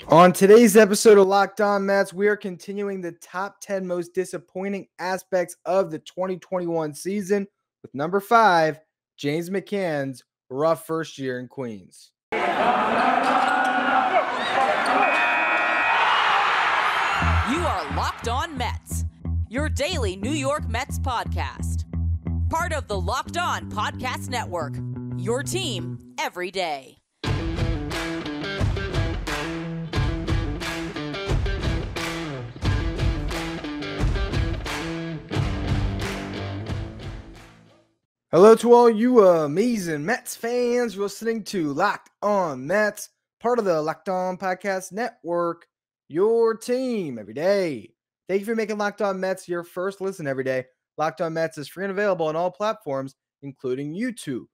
On today's episode of Locked On Mets, we are continuing the top 10 most disappointing aspects of the 2021 season with number 5, James McCann's rough first year in Queens. You are Locked On Mets, your daily New York Mets podcast. Part of the Locked On Podcast Network, your team every day. Hello to all you amazing Mets fans listening to Locked On Mets, part of the Locked On Podcast Network, your team every day. Thank you for making Locked On Mets your first listen every day. Locked On Mets is free and available on all platforms, including YouTube.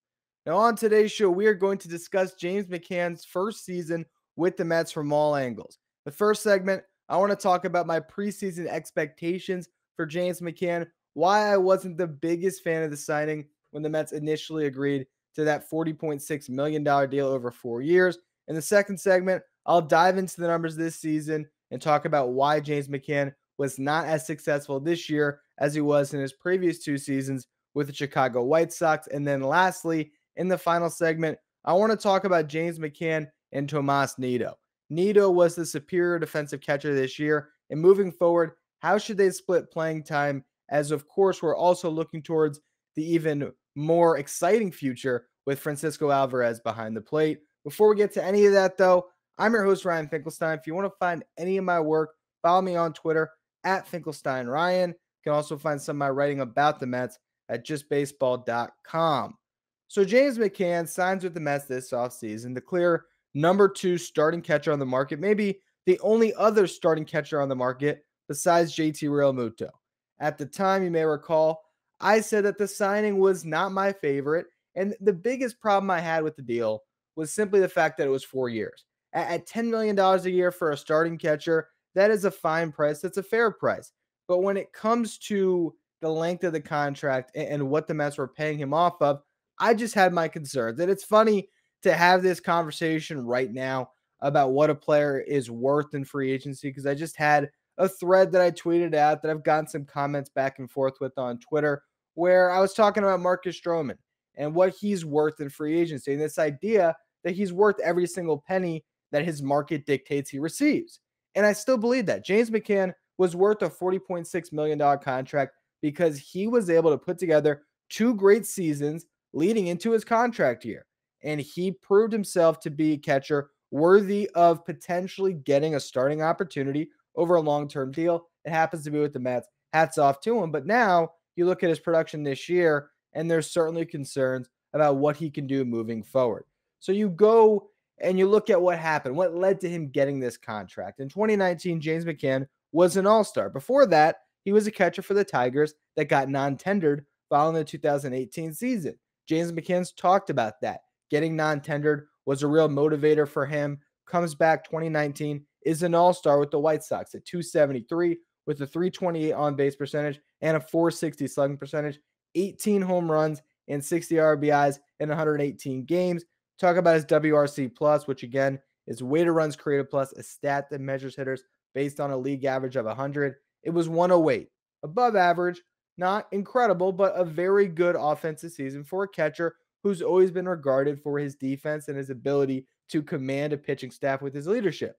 Now on today's show, we are going to discuss James McCann's first season with the Mets from all angles. The first segment, I want to talk about my preseason expectations for James McCann, why I wasn't the biggest fan of the signing when the Mets initially agreed to that $40.6 million deal over 4 years. In the second segment, I'll dive into the numbers this season and talk about why James McCann was not as successful this year as he was in his previous 2 seasons with the Chicago White Sox. And then lastly, in the final segment, I want to talk about James McCann and Tomas Nido. Nido was the superior defensive catcher this year, and moving forward, how should they split playing time, as of course we're also looking towards the even more exciting future with Francisco Alvarez behind the plate. Before we get to any of that, though, I'm your host, Ryan Finkelstein. If you want to find any of my work, follow me on Twitter at FinkelsteinRyan. You can also find some of my writing about the Mets at justbaseball.com. So James McCann signs with the Mets this offseason, the clear number 2 starting catcher on the market, maybe the only other starting catcher on the market besides JT Realmuto. At the time, you may recall, I said that the signing was not my favorite, and the biggest problem I had with the deal was simply the fact that it was 4 years. At $10 million a year for a starting catcher, that is a fine price. That's a fair price. But when it comes to the length of the contract and what the Mets were paying him off of, I just had my concerns. And it's funny to have this conversation right now about what a player is worth in free agency, because I just had a thread that I tweeted out that I've gotten some comments back and forth with on Twitter, where I was talking about Marcus Stroman and what he's worth in free agency, and this idea that he's worth every single penny that his market dictates he receives. And I still believe that. James McCann was worth a $40.6 million contract because he was able to put together 2 great seasons leading into his contract year. And he proved himself to be a catcher worthy of potentially getting a starting opportunity over a long-term deal. It happens to be with the Mets. Hats off to him. But now you look at his production this year, and there's certainly concerns about what he can do moving forward. So you go and you look at what happened, what led to him getting this contract. In 2019, James McCann was an all-star. Before that, he was a catcher for the Tigers that got non-tendered following the 2018 season. James McCann's talked about that. Getting non-tendered was a real motivator for him. Comes back 2019, is an all-star with the White Sox at .273 with a .328 on-base percentage and a .460 slugging percentage, 18 home runs and 60 RBIs in 118 games. Talk about his WRC plus, which again is weighted runs created plus, a stat that measures hitters based on a league average of 100. It was 108, above average, not incredible, but a very good offensive season for a catcher who's always been regarded for his defense and his ability to command a pitching staff with his leadership.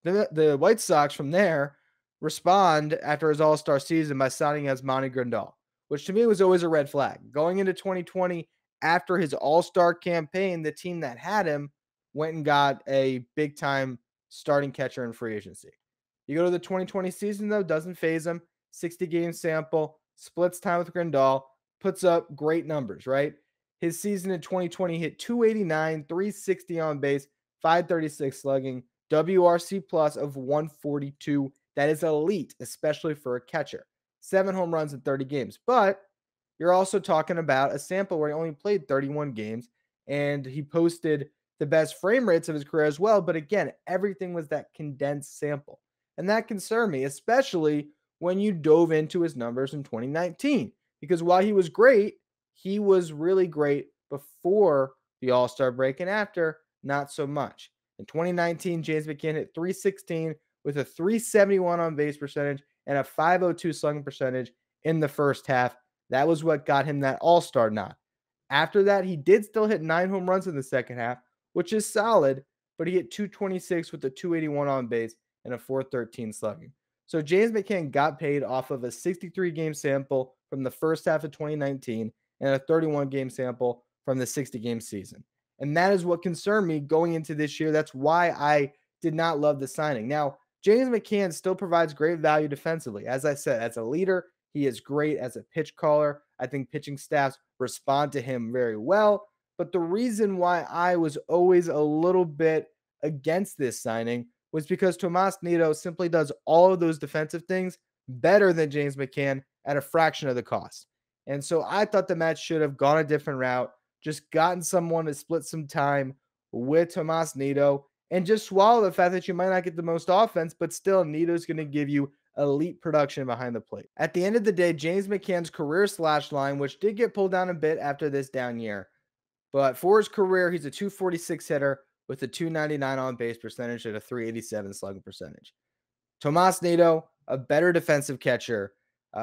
The White Sox from there respond after his all-star season by signing Yasmani Grandal, which to me was always a red flag. Going into 2020, after his all-star campaign, the team that had him went and got a big-time starting catcher in free agency. You go to the 2020 season, though, doesn't phase him. 60-game sample, splits time with Grandal, puts up great numbers, right? His season in 2020 hit .289, .360 on base, .536 slugging, WRC plus of 142. That is elite, especially for a catcher. 7 home runs in 30 games. But you're also talking about a sample where he only played 31 games, and he posted the best frame rates of his career as well. But again, everything was that condensed sample. And that concerned me, especially when you dove into his numbers in 2019. Because while he was great, he was really great before the All-Star break, and after, not so much. In 2019, James McCann hit .316 with a .371 on base percentage and a .502 slugging percentage in the first half. That was what got him that all-star nod. After that, he did still hit 9 home runs in the second half, which is solid, but he hit .226 with a .281 on base and a .413 slugging. So James McCann got paid off of a 63-game sample from the first half of 2019 and a 31-game sample from the 60-game season. And that is what concerned me going into this year. That's why I did not love the signing. Now, James McCann still provides great value defensively. As I said, as a leader, he is great as a pitch caller. I think pitching staffs respond to him very well. But the reason why I was always a little bit against this signing was because Tomas Nido simply does all of those defensive things better than James McCann at a fraction of the cost. And so I thought the Mets should have gone a different route, just gotten someone to split some time with Tomas Nido and just swallow the fact that you might not get the most offense, but still Nido's going to give you elite production behind the plate. At the end of the day, James McCann's career slash line, which did get pulled down a bit after this down year, but for his career, he's a .246 hitter with a .299 on base percentage and a .387 slugging percentage. Tomas Nido, a better defensive catcher,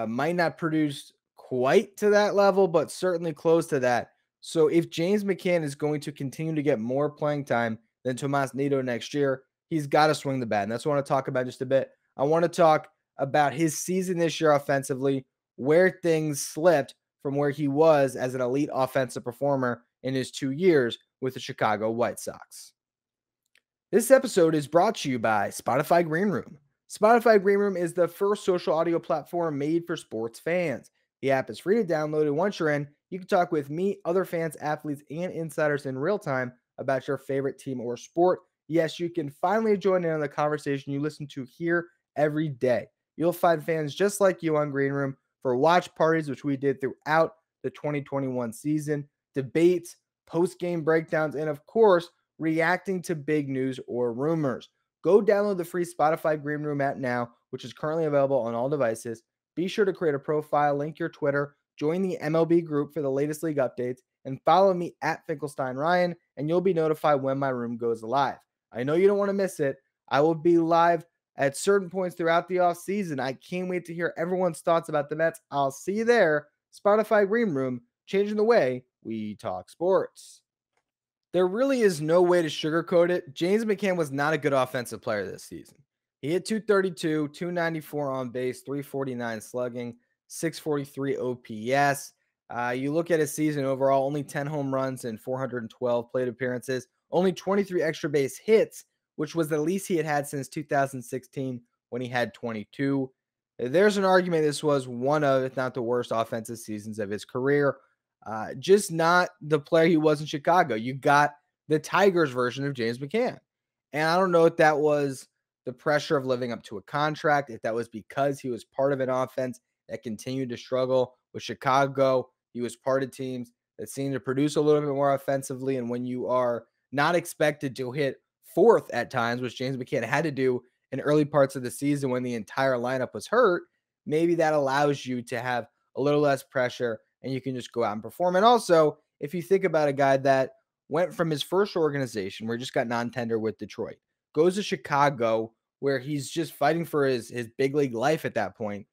might not produce quite to that level, but certainly close to that. So if James McCann is going to continue to get more playing time than Tomas Nido next year, he's got to swing the bat. And that's what I want to talk about just a bit. I want to talk about his season this year offensively, where things slipped from where he was as an elite offensive performer in his 2 years with the Chicago White Sox. This episode is brought to you by Spotify Green Room. Spotify Green Room is the first social audio platform made for sports fans. The app is free to download, and once you're in, you can talk with me, other fans, athletes, and insiders in real time about your favorite team or sport. Yes, you can finally join in on the conversation you listen to here every day. You'll find fans just like you on Green Room for watch parties, which we did throughout the 2021 season, debates, post-game breakdowns, and of course, reacting to big news or rumors. Go download the free Spotify Green Room app now, which is currently available on all devices. Be sure to create a profile, link your Twitter, join the MLB group for the latest league updates, and follow me at Finkelstein Ryan, and you'll be notified when my room goes live. I know you don't want to miss it. I will be live at certain points throughout the offseason. I can't wait to hear everyone's thoughts about the Mets. I'll see you there. Spotify Green Room, changing the way we talk sports. There really is no way to sugarcoat it. James McCann was not a good offensive player this season. He hit .232, .294 on base, .349 slugging, .643 OPS. You look at his season overall, only 10 home runs and 412 plate appearances, only 23 extra base hits, which was the least he had had since 2016 when he had 22. There's an argument this was one of, if not the worst offensive seasons of his career. Just not the player he was in Chicago. You got the Tigers version of James McCann. And I don't know if that was the pressure of living up to a contract, if that was because he was part of an offense that continued to struggle with Chicago. He was part of teams that seemed to produce a little bit more offensively. And when you are not expected to hit fourth at times, which James McCann had to do in early parts of the season when the entire lineup was hurt, maybe that allows you to have a little less pressure and you can just go out and perform. And also, if you think about a guy that went from his first organization where he just got non-tender with Detroit, goes to Chicago where he's just fighting for his big league life at that point,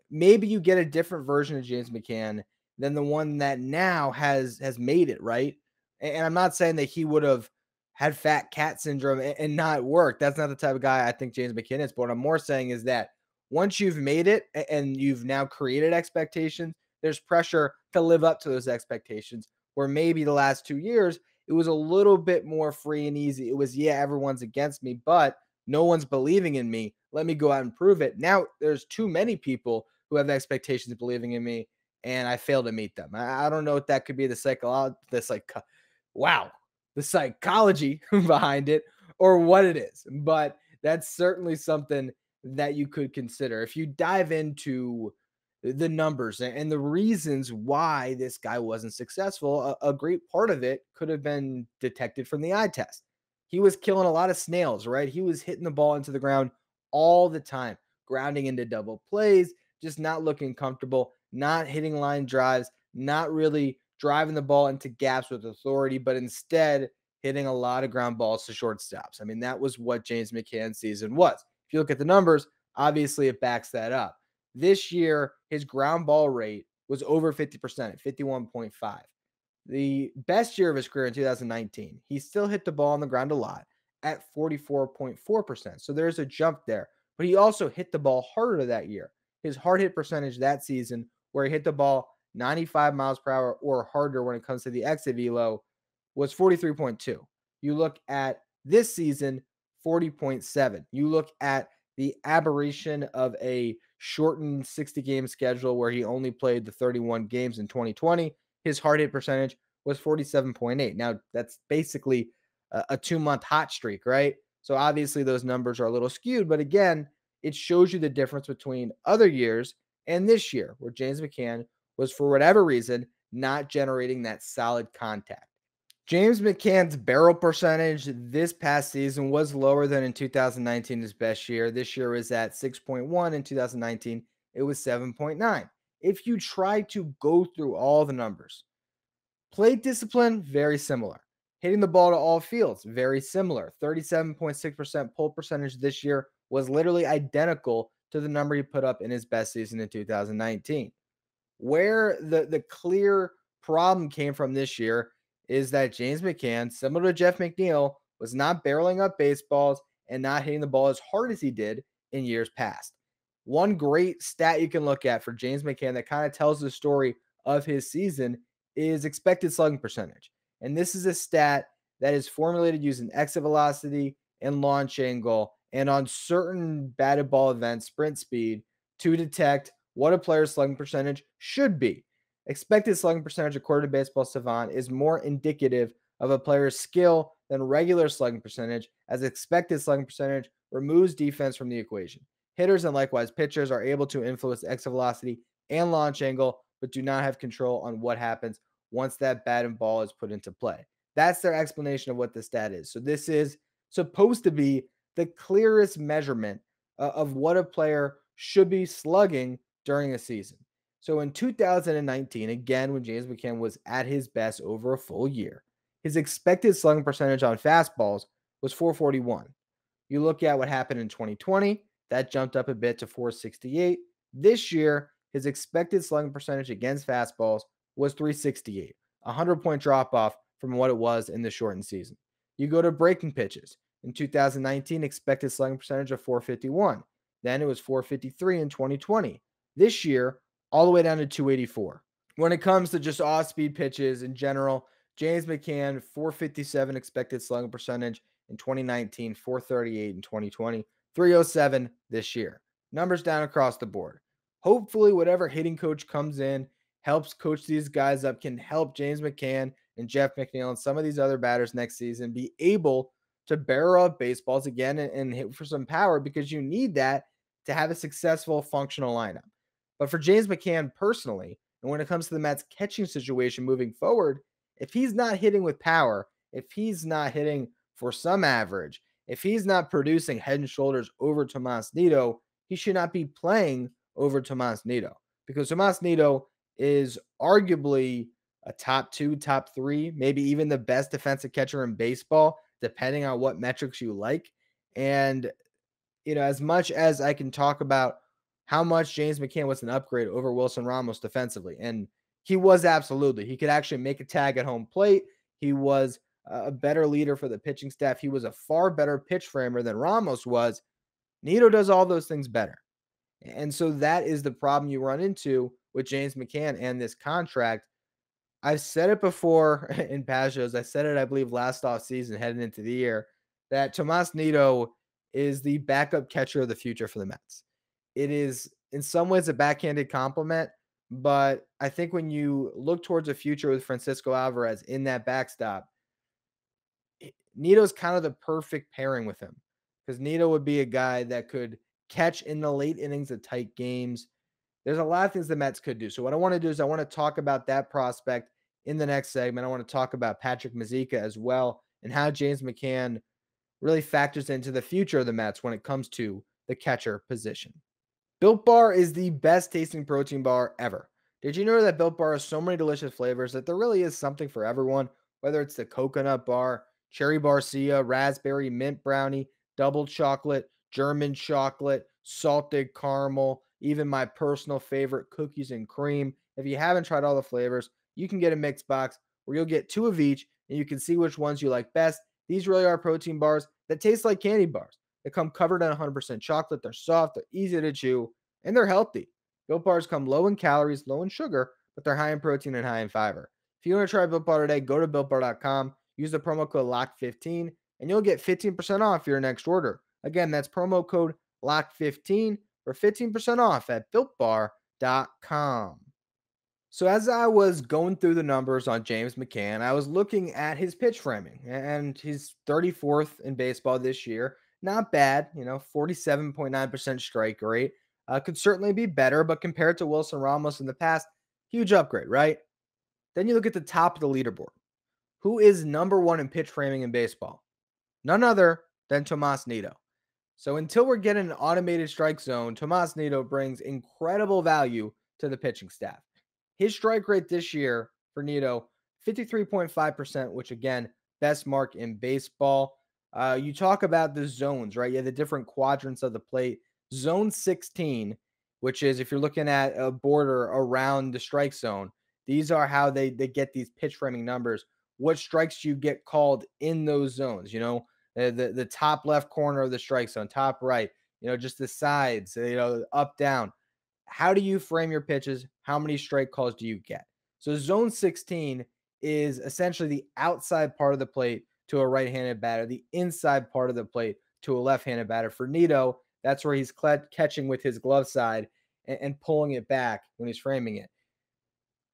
maybe you get a different version of James McCann than the one that now has made it, right? And I'm not saying that he would have had fat cat syndrome and not work. That's not the type of guy I think James McCann is. But what I'm more saying is that once you've made it and you've now created expectations, there's pressure to live up to those expectations, where maybe the last 2 years, it was a little bit more free and easy. It was, yeah, everyone's against me, but no one's believing in me. Let me go out and prove it. Now there's too many people who have expectations believing in me, and I fail to meet them. I don't know if that could be the psychology behind it or what it is, but that's certainly something that you could consider. If you dive into the numbers and the reasons why this guy wasn't successful, a great part of it could have been detected from the eye test. He was killing a lot of snails, right? He was hitting the ball into the ground all the time, grounding into double plays, just not looking comfortable, not hitting line drives, not really driving the ball into gaps with authority, but instead hitting a lot of ground balls to shortstops. I mean, that was what James McCann's season was. If you look at the numbers, obviously it backs that up. This year, his ground ball rate was over 50% at 51.5. The best year of his career in 2019, he still hit the ball on the ground a lot at 44.4%. So there's a jump there. But he also hit the ball harder that year. His hard hit percentage that season, where he hit the ball 95 miles per hour or harder when it comes to the exit velo, was 43.2. You look at this season, 40.7. You look at the aberration of a shortened 60-game schedule where he only played the 31 games in 2020. His hard hit percentage was 47.8. Now, that's basically a 2-month hot streak, right? So obviously those numbers are a little skewed, but again, it shows you the difference between other years and this year, where James McCann was, for whatever reason, not generating that solid contact. James McCann's barrel percentage this past season was lower than in 2019, his best year. This year was at 6.1. In 2019, it was 7.9. If you try to go through all the numbers, plate discipline, very similar. Hitting the ball to all fields, very similar. 37.6% pull percentage this year was literally identical to the number he put up in his best season in 2019. Where the clear problem came from this year is that James McCann, similar to Jeff McNeil, was not barreling up baseballs and not hitting the ball as hard as he did in years past. One great stat you can look at for James McCann that kind of tells the story of his season is expected slugging percentage. And this is a stat that is formulated using exit velocity and launch angle and on certain batted ball events, sprint speed, to detect what a player's slugging percentage should be. Expected slugging percentage, according to Baseball Savant, is more indicative of a player's skill than regular slugging percentage, as expected slugging percentage removes defense from the equation. Hitters and likewise pitchers are able to influence exit velocity and launch angle, but do not have control on what happens once that bat and ball is put into play. That's their explanation of what the stat is. So this is supposed to be the clearest measurement of what a player should be slugging during a season. So in 2019, again, when James McCann was at his best over a full year, his expected slugging percentage on fastballs was 441. You look at what happened in 2020, that jumped up a bit to 468. This year, his expected slugging percentage against fastballs was 368, a 100-point drop-off from what it was in the shortened season. You go to breaking pitches. In 2019, expected slugging percentage of 451. Then it was 453 in 2020. This year, all the way down to 284. When it comes to just off-speed pitches in general, James McCann, 457 expected slugging percentage in 2019, 438 in 2020, 307 this year. Numbers down across the board. Hopefully, whatever hitting coach comes in, helps coach these guys up, can help James McCann and Jeff McNeil and some of these other batters next season be able to barrel up baseballs again and hit for some power, because you need that to have a successful, functional lineup. But for James McCann personally, and when it comes to the Mets catching situation moving forward, if he's not hitting with power, if he's not hitting for some average, if he's not producing head and shoulders over Tomas Nido, he should not be playing over Tomas Nido, because Tomas Nido is arguably a top 2, top 3, maybe even the best defensive catcher in baseball, depending on what metrics you like. And, as much as I can talk about how much James McCann was an upgrade over Wilson Ramos defensively, and he was absolutely. He could actually make a tag at home plate. He was a better leader for the pitching staff. He was a far better pitch framer than Ramos was. Nido does all those things better. And so that is the problem you run into with James McCann and this contract. I've said it before in past shows. I said it, I believe, last offseason heading into the year, that Tomas Nido is the backup catcher of the future for the Mets. It is in some ways a backhanded compliment, but I think when you look towards a future with Francisco Alvarez in that backstop, Nido's kind of the perfect pairing with him, because Nido would be a guy that could catch in the late innings of tight games. There's a lot of things the Mets could do. So what I want to do is I want to talk about that prospect in the next segment. I want to talk about Patrick Mazeika as well, and how James McCann really factors into the future of the Mets when it comes to the catcher position. Built Bar is the best tasting protein bar ever. Did you know that Built Bar has so many delicious flavors that there really is something for everyone? Whether it's the coconut bar, cherry barcia, raspberry, mint brownie, double chocolate, German chocolate, salted caramel, even my personal favorite, cookies and cream. If you haven't tried all the flavors, you can get a mixed box where you'll get 2 of each and you can see which ones you like best. These really are protein bars that taste like candy bars. They come covered in 100% chocolate. They're soft, they're easy to chew, and they're healthy. Built bars come low in calories, low in sugar, but they're high in protein and high in fiber. If you want to try Built Bar today, go to builtbar.com, use the promo code LOCK15, and you'll get 15% off your next order. Again, that's promo code LOCK15 for 15% off at builtbar.com. So as I was going through the numbers on James McCann, I was looking at his pitch framing, and he's 34th in baseball this year. Not bad, 47.9% strike rate. Could certainly be better, but compared to Wilson Ramos in the past, huge upgrade, right? Then you look at the top of the leaderboard. Who is number one in pitch framing in baseball? None other than Tomas Nido. So until we're getting an automated strike zone, Tomas Nido brings incredible value to the pitching staff. His strike rate this year for Nido, 53.5%, which again, best mark in baseball. You talk about the zones, right? You have the different quadrants of the plate. Zone 16, which is if you're looking at a border around the strike zone, these are how they get these pitch framing numbers. What strikes you get called in those zones, the top left corner of the strike zone, top right, just the sides, up, down. How do you frame your pitches? How many strike calls do you get? So zone 16 is essentially the outside part of the plate to a right-handed batter, the inside part of the plate to a left-handed batter. For Nido, that's where he's catching with his glove side and pulling it back when he's framing it.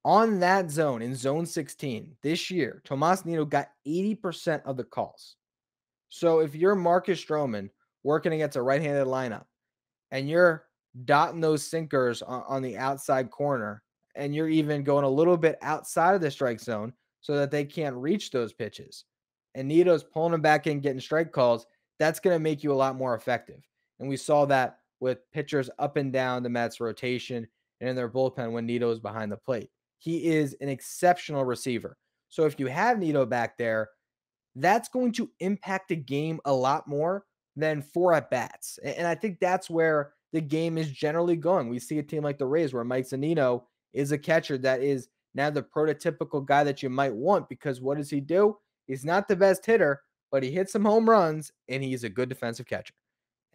On that zone, in zone 16, this year, Tomas Nido got 80% of the calls. So if you're Marcus Stroman working against a right-handed lineup and you're dotting those sinkers on the outside corner, and you're even going a little bit outside of the strike zone so that they can't reach those pitches, and Nido's pulling them back in, getting strike calls, that's going to make you a lot more effective. And we saw that with pitchers up and down the Mets rotation and in their bullpen when Nido is behind the plate. He is an exceptional receiver. So if you have Nido back there, that's going to impact the game a lot more than 4 at-bats. And I think that's where the game is generally going. We see a team like the Rays where Mike Zunino is a catcher that is now the prototypical guy that you might want, because what does he do? He's not the best hitter, but he hits some home runs and he's a good defensive catcher.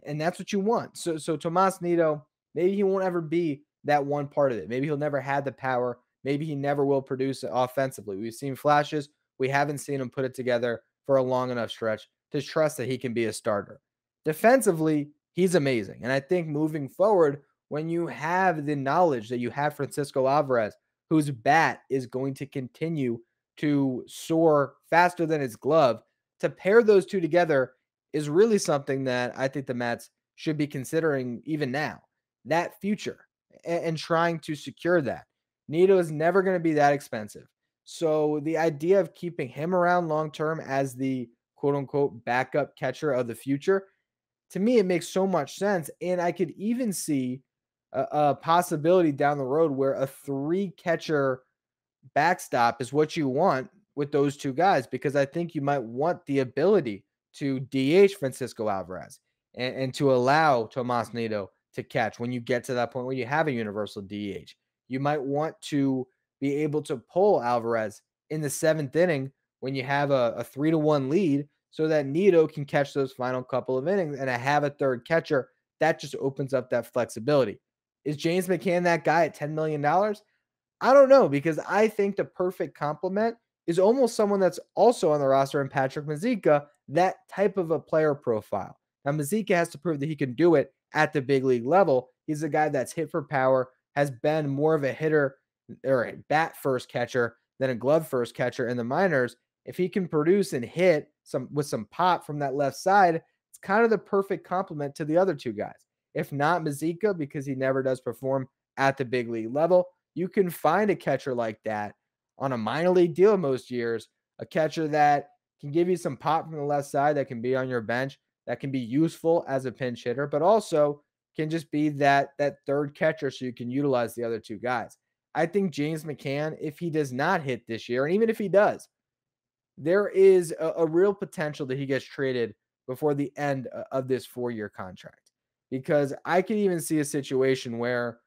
And that's what you want. So Tomas Nido, maybe he won't ever be that one part of it. Maybe he'll never have the power. Maybe he never will produce offensively. We've seen flashes. We haven't seen him put it together for a long enough stretch to trust that he can be a starter. Defensively, he's amazing. And I think moving forward, when you have the knowledge that you have Francisco Alvarez, whose bat is going to continue to soar faster than his glove, to pair those two together is really something that I think the Mets should be considering even now, that future, and trying to secure that. Nido is never going to be that expensive. So the idea of keeping him around long-term as the quote-unquote backup catcher of the future, to me, it makes so much sense. And I could even see a possibility down the road where a 3-catcher backstop is what you want with those two guys, because I think you might want the ability to DH Francisco Alvarez and to allow Tomas Nido to catch when you get to that point where you have a universal DH. You might want to be able to pull Alvarez in the 7th inning when you have a 3-1 lead, so that Nido can catch those final couple of innings and have a third catcher. That just opens up that flexibility. Is James McCann that guy at $10 million? I don't know, because I think the perfect complement is almost someone that's also on the roster in Patrick Mazeika, that type of a player profile. Now, Mazeika has to prove that he can do it at the big league level. He's a guy that's hit for power, has been more of a hitter or a bat first catcher than a glove first catcher in the minors. If he can produce and hit with some pop from that left side, it's kind of the perfect complement to the other two guys. If not Mazeika, because he never does perform at the big league level, you can find a catcher like that on a minor league deal most years, a catcher that can give you some pop from the left side, that can be on your bench, that can be useful as a pinch hitter, but also can just be that third catcher so you can utilize the other two guys. I think James McCann, if he does not hit this year, and even if he does, there is a real potential that he gets traded before the end of this 4-year contract. Because I could even see a situation where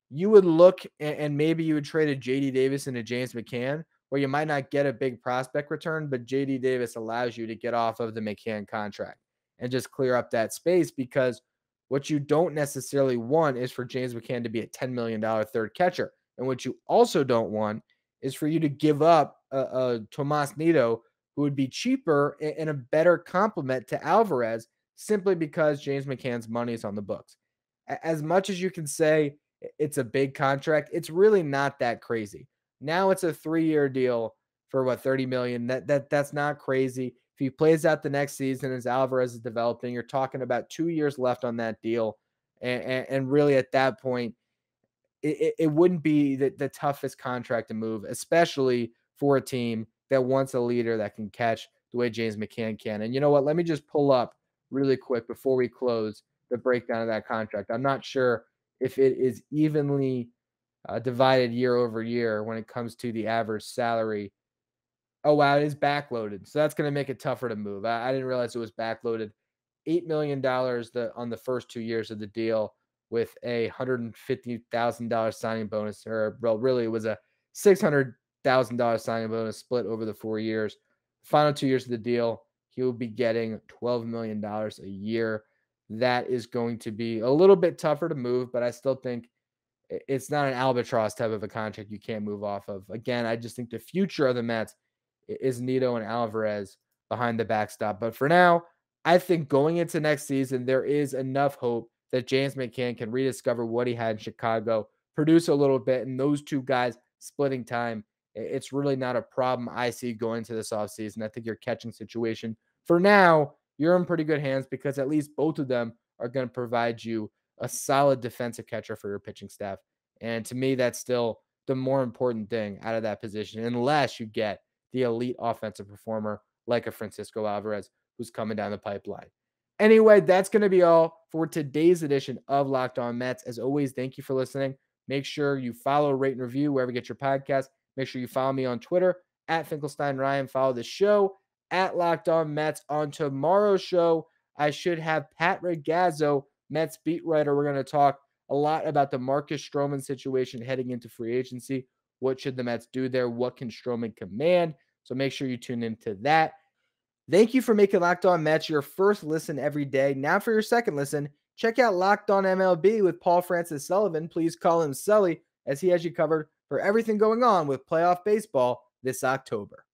you would look and maybe you would trade a JD Davis and a James McCann, where you might not get a big prospect return, but JD Davis allows you to get off of the McCann contract and just clear up that space, because what you don't necessarily want is for James McCann to be a $10 million third catcher. And what you also don't want is for you to give up a Tomas Nido, who would be cheaper and a better complement to Alvarez, simply because James McCann's money is on the books. As much as you can say it's a big contract, it's really not that crazy. Now it's a 3-year deal for what, 30 million. That's not crazy. If he plays out the next season as Alvarez is developing, you're talking about 2 years left on that deal. And really at that point, it wouldn't be the toughest contract to move, especially for a team that wants a leader that can catch the way James McCann can. And you know what? Let me just pull up really quick before we close the breakdown of that contract. I'm not sure if it is evenly divided year over year when it comes to the average salary. Oh, wow, it is backloaded. So that's going to make it tougher to move. I didn't realize it was backloaded. $8 million on the first 2 years of the deal, with a $150,000 signing bonus, or well, really it was a $600,000 signing bonus split over the 4 years. Final 2 years of the deal, he will be getting $12 million a year. That is going to be a little bit tougher to move, but I still think it's not an albatross type of a contract you can't move off of. Again, I just think the future of the Mets is Nido and Alvarez behind the backstop. But for now, I think going into next season, there is enough hope that James McCann can rediscover what he had in Chicago, produce a little bit, and those two guys splitting time, it's really not a problem I see going to this offseason. I think your catching situation, for now, you're in pretty good hands, because at least both of them are going to provide you a solid defensive catcher for your pitching staff. And to me, that's still the more important thing out of that position, unless you get the elite offensive performer like a Francisco Alvarez who's coming down the pipeline. Anyway, that's going to be all for today's edition of Locked On Mets. As always, thank you for listening. Make sure you follow, rate, and review wherever you get your podcast. Make sure you follow me on Twitter at Finkelstein Ryan. Follow the show at Locked On Mets. On tomorrow's show, I should have Pat Ragazzo, Mets beat writer. We're going to talk a lot about the Marcus Stroman situation heading into free agency. What should the Mets do there? What can Stroman command? So make sure you tune into that. Thank you for making Locked On Mets your first listen every day. Now for your second listen, check out Locked On MLB with Paul Francis Sullivan. Please call him Sully, as he has you covered for everything going on with playoff baseball this October.